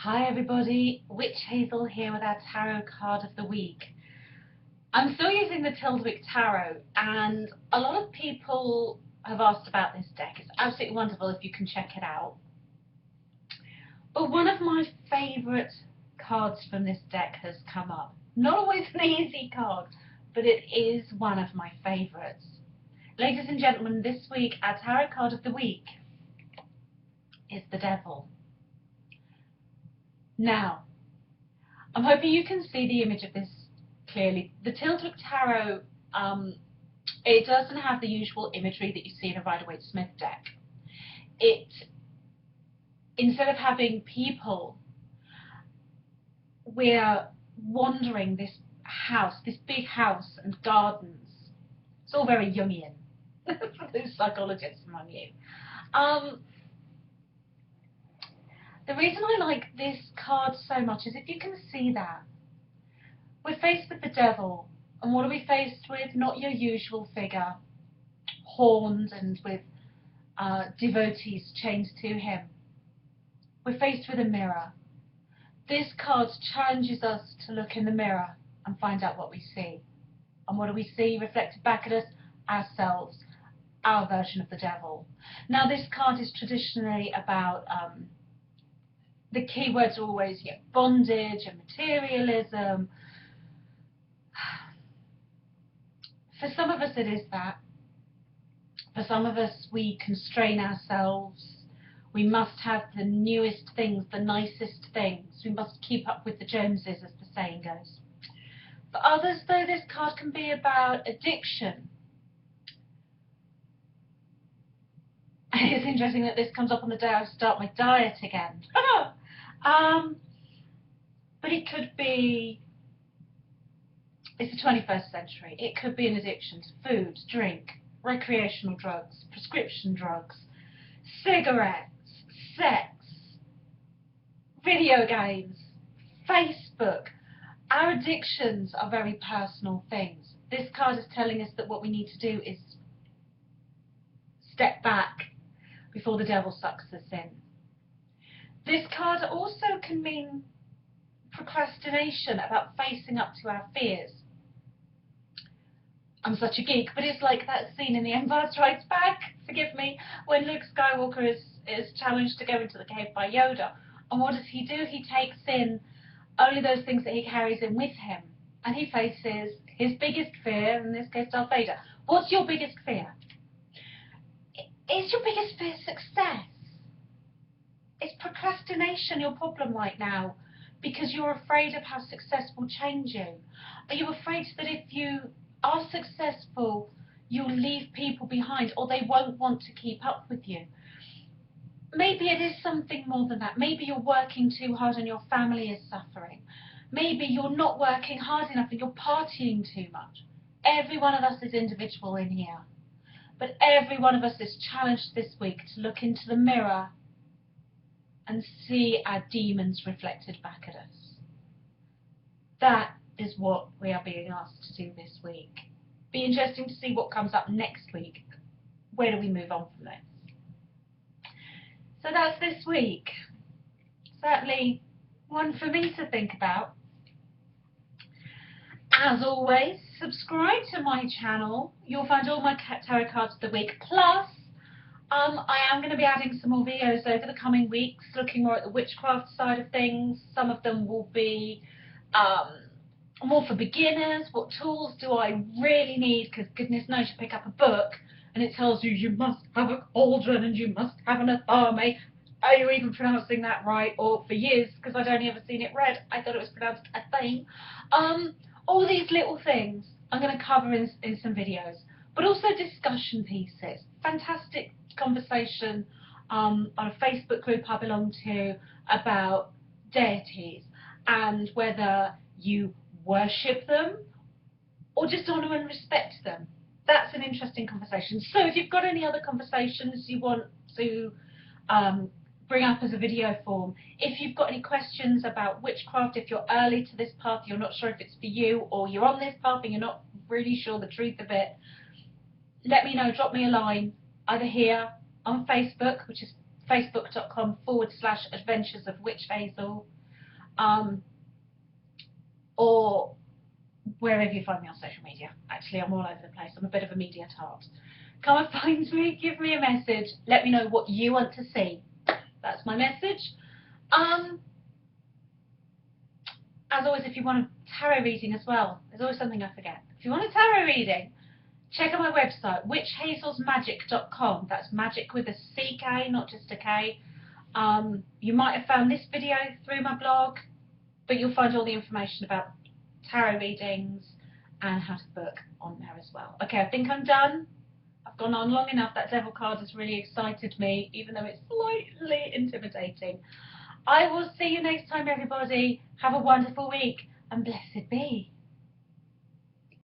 Hi everybody, Witch Hazel here with our tarot card of the week. I'm still using the Tyldwick tarot and a lot of people have asked about this deck. It's absolutely wonderful if you can check it out. But one of my favourite cards from this deck has come up. Not always an easy card, but it is one of my favourites. Ladies and gentlemen, this week our tarot card of the week is the Devil. Now, I'm hoping you can see the image of this clearly. The Tyldwick Tarot, it doesn't have the usual imagery that you see in a Rider-Waite-Smith deck. Instead of having people, we're wandering this house, this big house and gardens. It's all very Jungian for those psychologists among you. The reason I like this card so much is if you can see that, we're faced with the devil, and what are we faced with? Not your usual figure, horned and with devotees chained to him. We're faced with a mirror. This card challenges us to look in the mirror and find out what we see. And what do we see reflected back at us? Ourselves, our version of the devil. Now this card is traditionally about the key words are always bondage and materialism. For some of us it is that. For some of us we constrain ourselves. We must have the newest things, the nicest things. We must keep up with the Joneses, as the saying goes. For others though, this card can be about addiction. It's interesting that this comes up on the day I start my diet again. But it could be, it's the 21st century, it could be an addiction to food, drink, recreational drugs, prescription drugs, cigarettes, sex, video games, Facebook. Our addictions are very personal things. This card is telling us that what we need to do is step back before the devil sucks us in. This card also can mean procrastination, about facing up to our fears. I'm such a geek, but it's like that scene in The Empire Strikes Back, forgive me, when Luke Skywalker is challenged to go into the cave by Yoda. And what does he do? He takes in only those things that he carries in with him. And he faces his biggest fear, in this case Darth Vader. What's your biggest fear? Is your biggest fear success? Is procrastination your problem right now? Because you're afraid of how success will change you? Are you afraid that if you are successful, you'll leave people behind, or they won't want to keep up with you? Maybe it is something more than that. Maybe you're working too hard and your family is suffering. Maybe you're not working hard enough and you're partying too much. Every one of us is individual in here. But every one of us is challenged this week to look into the mirror and see our demons reflected back at us. That is what we are being asked to do this week. Be interesting to see what comes up next week. Where do we move on from this? So that's this week. Certainly one for me to think about. As always, subscribe to my channel. You'll find all my tarot cards of the week. Plus, I am going to be adding some more videos over the coming weeks, looking more at the witchcraft side of things. Some of them will be more for beginners. What tools do I really need? Because goodness knows you pick up a book and it tells you you must have a cauldron and you must have an athame. Are you even pronouncing that right? Or for years, because I'd only ever seen it read, I thought it was pronounced athame. All these little things I'm going to cover in some videos, but also discussion pieces. Fantastic conversation on a Facebook group I belong to about deities and whether you worship them or just honour and respect them. That's an interesting conversation. So if you've got any other conversations you want to bring up as a video form, if you've got any questions about witchcraft, if you're early to this path, you're not sure if it's for you, or you're on this path and you're not really sure the truth of it, let me know, drop me a line, either here on Facebook, which is facebook.com/adventures of Witch Hazel, or wherever you find me on social media. Actually, I'm all over the place. I'm a bit of a media tart. Come and find me, give me a message, let me know what you want to see. That's my message. As always, if you want a tarot reading as well, there's always something I forget. If you want a tarot reading, check out my website, witchhazelsmagic.com. That's magic with a CK, not just a K. You might have found this video through my blog, but you'll find all the information about tarot readings and how to book on there as well. Okay, I think I'm done. I've gone on long enough. That devil card has really excited me, even though it's slightly intimidating. I will see you next time, everybody. Have a wonderful week, and blessed be.